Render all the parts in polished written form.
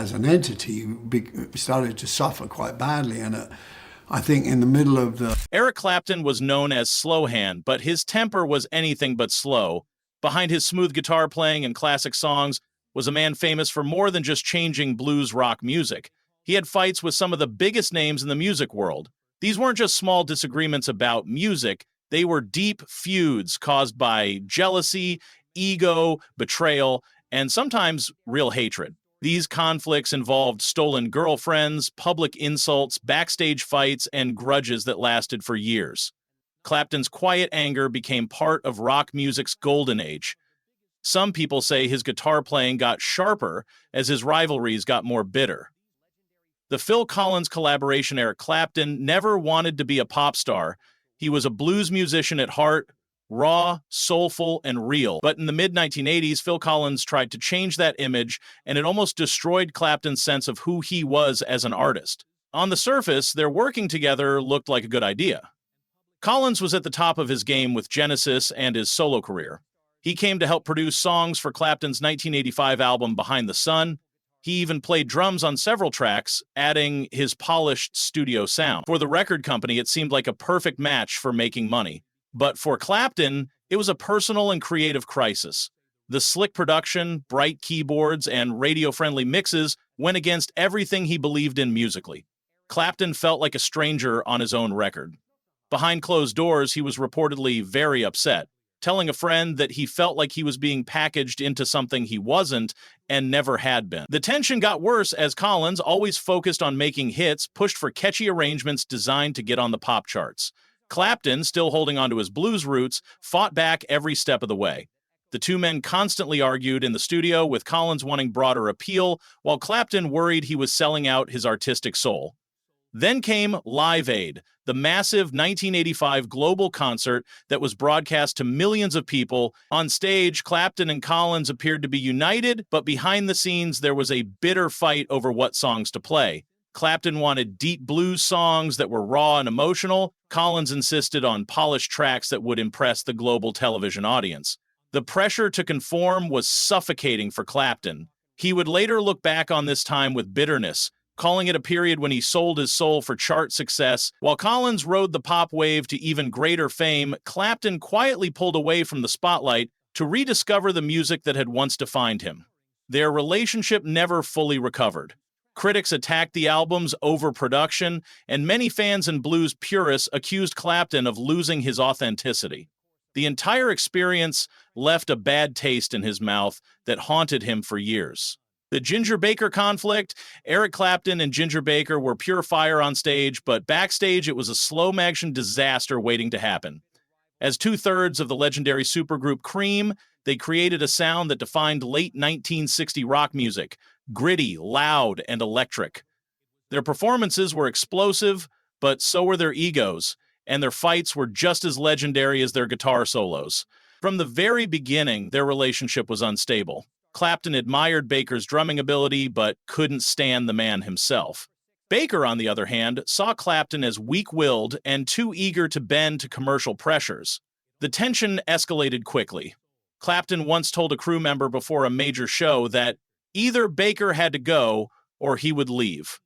as an entity started to suffer quite badly. And I think in the middle of the... Eric Clapton was known as Slowhand, but his temper was anything but slow. Behind his smooth guitar playing and classic songs was a man famous for more than just changing blues rock music. He had fights with some of the biggest names in the music world. These weren't just small disagreements about music, they were deep feuds caused by jealousy, ego, betrayal, and sometimes real hatred. These conflicts involved stolen girlfriends, public insults, backstage fights, and grudges that lasted for years. Clapton's quiet anger became part of rock music's golden age. Some people say his guitar playing got sharper as his rivalries got more bitter. The Phil Collins collaboration Eric Clapton never wanted to be a pop star. He was a blues musician at heart, raw, soulful, and real. But in the mid-1980s, Phil Collins tried to change that image, and it almost destroyed Clapton's sense of who he was as an artist. On the surface, their working together looked like a good idea. Collins was at the top of his game with Genesis and his solo career. He came to help produce songs for Clapton's 1985 album Behind the Sun. He even played drums on several tracks, adding his polished studio sound. For the record company, it seemed like a perfect match for making money. But for Clapton, it was a personal and creative crisis. The slick production, bright keyboards, and radio-friendly mixes went against everything he believed in musically. Clapton felt like a stranger on his own record. Behind closed doors, he was reportedly very upset, telling a friend that he felt like he was being packaged into something he wasn't and never had been. The tension got worse as Collins, always focused on making hits, pushed for catchy arrangements designed to get on the pop charts. Clapton, still holding onto his blues roots, fought back every step of the way. The two men constantly argued in the studio, with Collins wanting broader appeal, while Clapton worried he was selling out his artistic soul. Then came Live Aid, the massive 1985 global concert that was broadcast to millions of people. On stage, Clapton and Collins appeared to be united, but behind the scenes there was a bitter fight over what songs to play. Clapton wanted deep blues songs that were raw and emotional. Collins insisted on polished tracks that would impress the global television audience. The pressure to conform was suffocating for Clapton. He would later look back on this time with bitterness, calling it a period when he sold his soul for chart success. While Collins rode the pop wave to even greater fame, Clapton quietly pulled away from the spotlight to rediscover the music that had once defined him. Their relationship never fully recovered. Critics attacked the album's overproduction, and many fans and blues purists accused Clapton of losing his authenticity. The entire experience left a bad taste in his mouth that haunted him for years. The Ginger Baker conflict: Eric Clapton and Ginger Baker were pure fire on stage, but backstage it was a slow-motion disaster waiting to happen. As two-thirds of the legendary supergroup Cream, they created a sound that defined late 1960 rock music: gritty, loud, and electric. Their performances were explosive, but so were their egos, and their fights were just as legendary as their guitar solos. From the very beginning, their relationship was unstable. Clapton admired Baker's drumming ability, but couldn't stand the man himself. Baker, on the other hand, saw Clapton as weak-willed and too eager to bend to commercial pressures. The tension escalated quickly. Clapton once told a crew member before a major show that either Baker had to go or he would leave.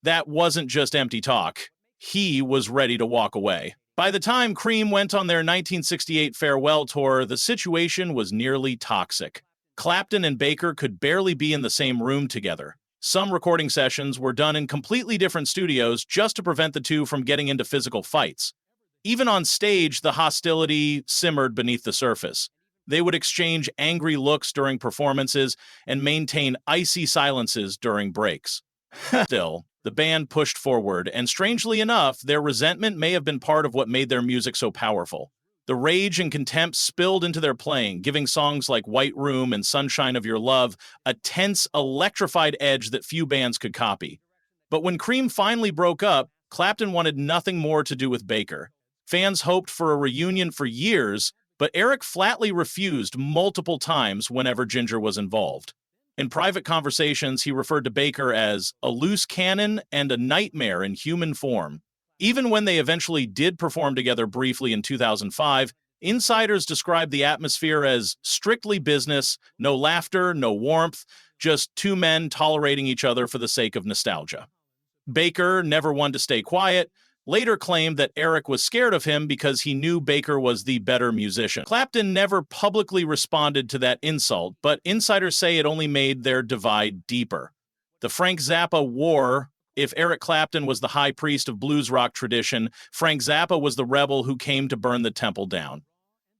That wasn't just empty talk. He was ready to walk away. By the time Cream went on their 1968 farewell tour, the situation was nearly toxic. Clapton and Baker could barely be in the same room together. Some recording sessions were done in completely different studios just to prevent the two from getting into physical fights. Even on stage, the hostility simmered beneath the surface. They would exchange angry looks during performances and maintain icy silences during breaks. Still, the band pushed forward, and strangely enough, their resentment may have been part of what made their music so powerful. The rage and contempt spilled into their playing, giving songs like White Room and Sunshine of Your Love a tense, electrified edge that few bands could copy. But when Cream finally broke up, Clapton wanted nothing more to do with Baker. Fans hoped for a reunion for years, but Eric flatly refused multiple times whenever Ginger was involved. In private conversations, he referred to Baker as a loose cannon and a nightmare in human form. Even when they eventually did perform together briefly in 2005, insiders described the atmosphere as strictly business, no laughter, no warmth. just two men tolerating each other for the sake of nostalgia. Baker, never one to stay quiet, later claimed that Eric was scared of him because he knew Baker was the better musician. Clapton never publicly responded to that insult, but insiders say it only made their divide deeper. The Frank Zappa War. If Eric Clapton was the high priest of blues rock tradition, Frank Zappa was the rebel who came to burn the temple down.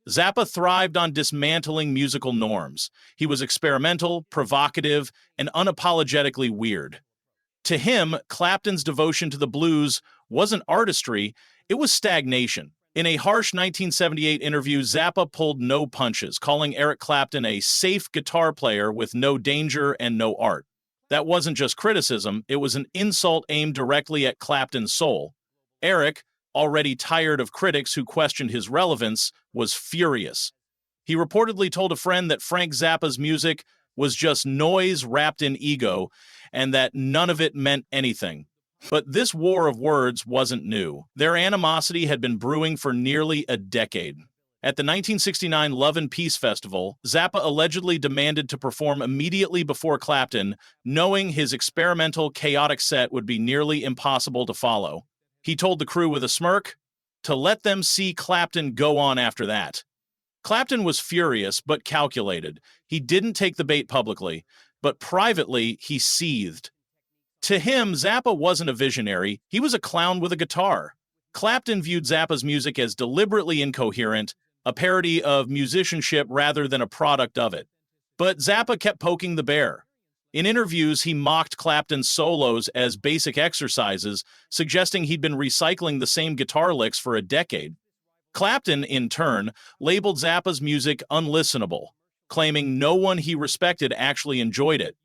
Zappa thrived on dismantling musical norms. He was experimental, provocative, and unapologetically weird. To him, Clapton's devotion to the blues wasn't artistry, it was stagnation. In a harsh 1978 interview, Zappa pulled no punches, calling Eric Clapton a safe guitar player with no danger and no art. That wasn't just criticism, it was an insult aimed directly at Clapton's soul. Eric, already tired of critics who questioned his relevance, was furious. He reportedly told a friend that Frank Zappa's music was just noise wrapped in ego, and that none of it meant anything. But this war of words wasn't new. Their animosity had been brewing for nearly a decade. At the 1969 Love and Peace Festival, Zappa allegedly demanded to perform immediately before Clapton, knowing his experimental, chaotic set would be nearly impossible to follow. He told the crew with a smirk to let them see Clapton go on after that. Clapton was furious but calculated. He didn't take the bait publicly, but privately he seethed. To him, Zappa wasn't a visionary, he was a clown with a guitar. Clapton viewed Zappa's music as deliberately incoherent, a parody of musicianship rather than a product of it. But Zappa kept poking the bear. In interviews, he mocked Clapton's solos as basic exercises, suggesting he'd been recycling the same guitar licks for a decade. Clapton, in turn, labeled Zappa's music unlistenable, claiming no one he respected actually enjoyed it.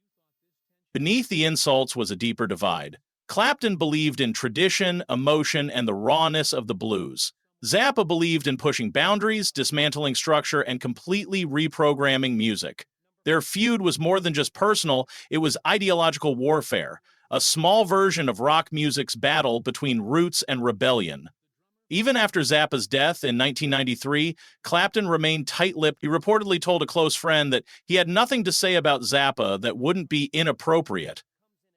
Beneath the insults was a deeper divide. Clapton believed in tradition, emotion, and the rawness of the blues. Zappa believed in pushing boundaries, dismantling structure, and completely reprogramming music. Their feud was more than just personal, it was ideological warfare, a small version of rock music's battle between roots and rebellion. Even after Zappa's death in 1993, Clapton remained tight-lipped. He reportedly told a close friend that he had nothing to say about Zappa that wouldn't be inappropriate.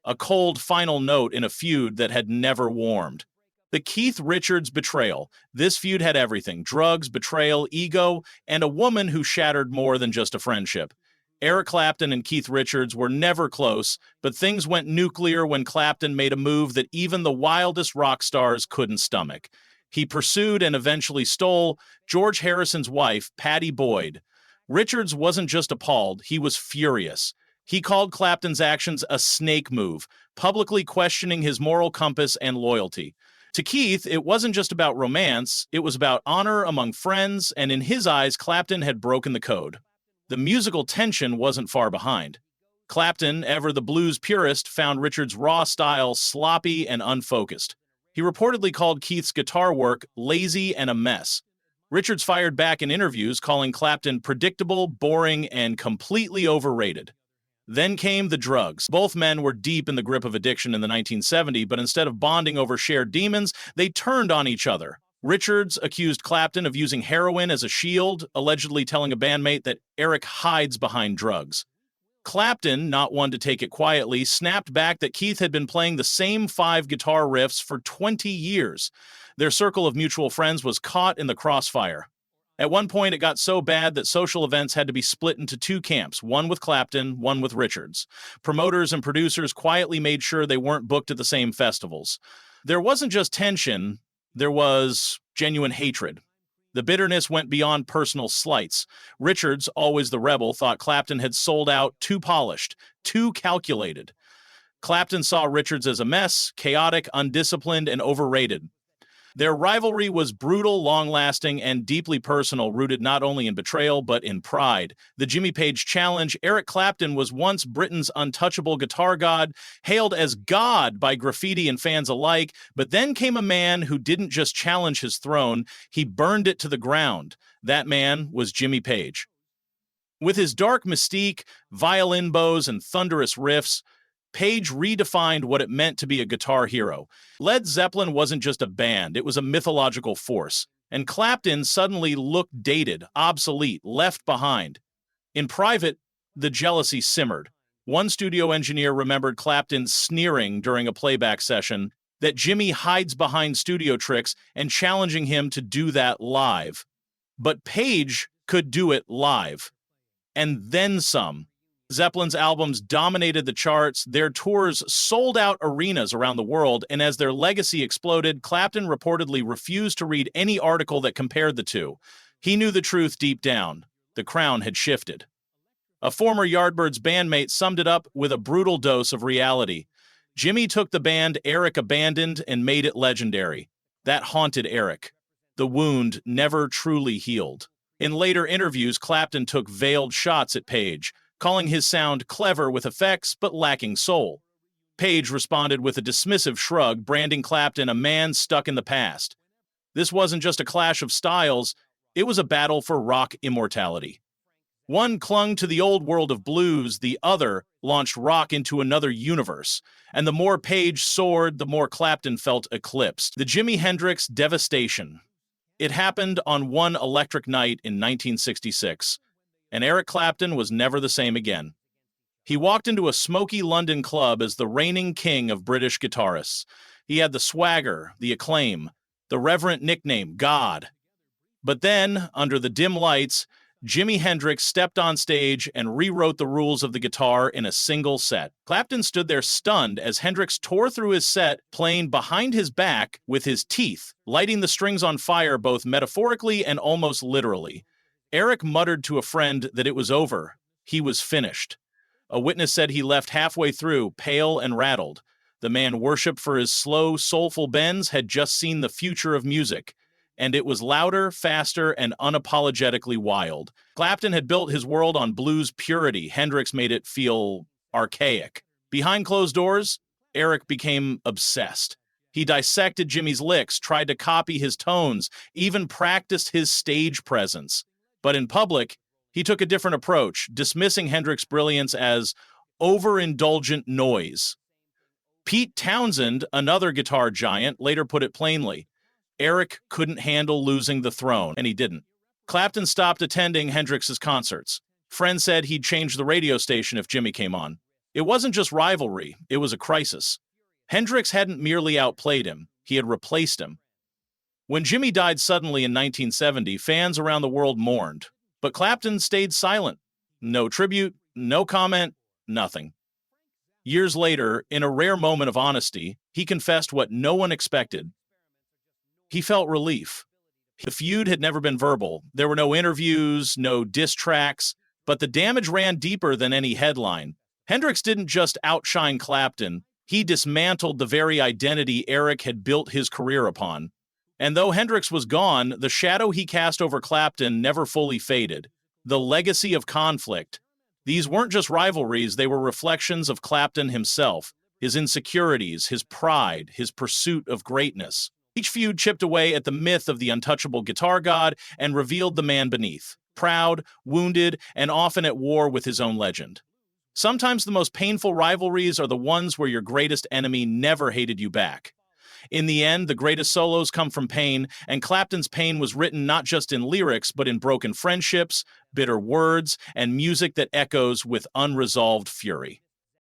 A cold final note in a feud that had never warmed. The Keith Richards betrayal. This feud had everything: drugs, betrayal, ego, and a woman who shattered more than just a friendship. Eric Clapton and Keith Richards were never close, but things went nuclear when Clapton made a move that even the wildest rock stars couldn't stomach. He pursued and eventually stole George Harrison's wife, Pattie Boyd. Richards wasn't just appalled, he was furious. He called Clapton's actions a snake move, publicly questioning his moral compass and loyalty. To Keith, it wasn't just about romance, it was about honor among friends, and in his eyes, Clapton had broken the code. The musical tension wasn't far behind. Clapton, ever the blues purist, found Richards' raw style sloppy and unfocused. He reportedly called Keith's guitar work lazy and a mess. Richards fired back in interviews, calling Clapton predictable, boring, and completely overrated. Then came the drugs. Both men were deep in the grip of addiction in the 1970s, but instead of bonding over shared demons, they turned on each other. Richards accused Clapton of using heroin as a shield, allegedly telling a bandmate that Eric hides behind drugs. Clapton, not one to take it quietly, snapped back that Keith had been playing the same 5 guitar riffs for 20 years. Their circle of mutual friends was caught in the crossfire. At one point, it got so bad that social events had to be split into 2 camps, one with Clapton, one with Richards. Promoters and producers quietly made sure they weren't booked at the same festivals. There wasn't just tension, there was genuine hatred. The bitterness went beyond personal slights. Richards, always the rebel, thought Clapton had sold out, too polished, too calculated. Clapton saw Richards as a mess, chaotic, undisciplined, and overrated. Their rivalry was brutal, long-lasting, and deeply personal, rooted not only in betrayal, but in pride. The Jimmy Page Challenge. Eric Clapton was once Britain's untouchable guitar god, hailed as God by graffiti and fans alike, but then came a man who didn't just challenge his throne, he burned it to the ground. That man was Jimmy Page. With his dark mystique, violin bows, and thunderous riffs, Page redefined what it meant to be a guitar hero. Led Zeppelin wasn't just a band, it was a mythological force. And Clapton suddenly looked dated, obsolete, left behind. In private, the jealousy simmered. One studio engineer remembered Clapton sneering during a playback session that Jimmy hides behind studio tricks and challenging him to do that live. But Page could do it live. And then some. Zeppelin's albums dominated the charts, their tours sold out arenas around the world, and as their legacy exploded, Clapton reportedly refused to read any article that compared the two. He knew the truth deep down. The crown had shifted. A former Yardbirds bandmate summed it up with a brutal dose of reality. Jimmy took the band Eric abandoned and made it legendary. That haunted Eric. The wound never truly healed. In later interviews, Clapton took veiled shots at Page, calling his sound clever with effects but lacking soul. Page responded with a dismissive shrug, branding Clapton a man stuck in the past. This wasn't just a clash of styles, it was a battle for rock immortality. One clung to the old world of blues, the other launched rock into another universe, and the more Page soared, the more Clapton felt eclipsed. The Jimi Hendrix devastation. It happened on one electric night in 1966, and Eric Clapton was never the same again. He walked into a smoky London club as the reigning king of British guitarists. He had the swagger, the acclaim, the reverent nickname, God. But then, under the dim lights, Jimi Hendrix stepped on stage and rewrote the rules of the guitar in a single set. Clapton stood there stunned as Hendrix tore through his set, playing behind his back with his teeth, lighting the strings on fire both metaphorically and almost literally. Eric muttered to a friend that it was over. He was finished. A witness said he left halfway through, pale and rattled. The man worshipped for his slow, soulful bends had just seen the future of music. And it was louder, faster, and unapologetically wild. Clapton had built his world on blues purity. Hendrix made it feel archaic. Behind closed doors, Eric became obsessed. He dissected Jimmy's licks, tried to copy his tones, even practiced his stage presence. But in public, he took a different approach, dismissing Hendrix's brilliance as overindulgent noise. Pete Townsend, another guitar giant, later put it plainly. Eric couldn't handle losing the throne, and he didn't. Clapton stopped attending Hendrix's concerts. Friends said he'd change the radio station if Jimmy came on. It wasn't just rivalry, it was a crisis. Hendrix hadn't merely outplayed him, he had replaced him. When Jimmy died suddenly in 1970, fans around the world mourned. But Clapton stayed silent. No tribute, no comment, nothing. Years later, in a rare moment of honesty, he confessed what no one expected. He felt relief. The feud had never been verbal. There were no interviews, no diss tracks, but the damage ran deeper than any headline. Hendrix didn't just outshine Clapton, he dismantled the very identity Eric had built his career upon. And though Hendrix was gone, the shadow he cast over Clapton never fully faded. The legacy of conflict. These weren't just rivalries, they were reflections of Clapton himself, his insecurities, his pride, his pursuit of greatness. Each feud chipped away at the myth of the untouchable guitar god and revealed the man beneath, proud, wounded, and often at war with his own legend. Sometimes the most painful rivalries are the ones where your greatest enemy never hated you back. In the end, the greatest solos come from pain, and Clapton's pain was written not just in lyrics, but in broken friendships, bitter words, and music that echoes with unresolved fury.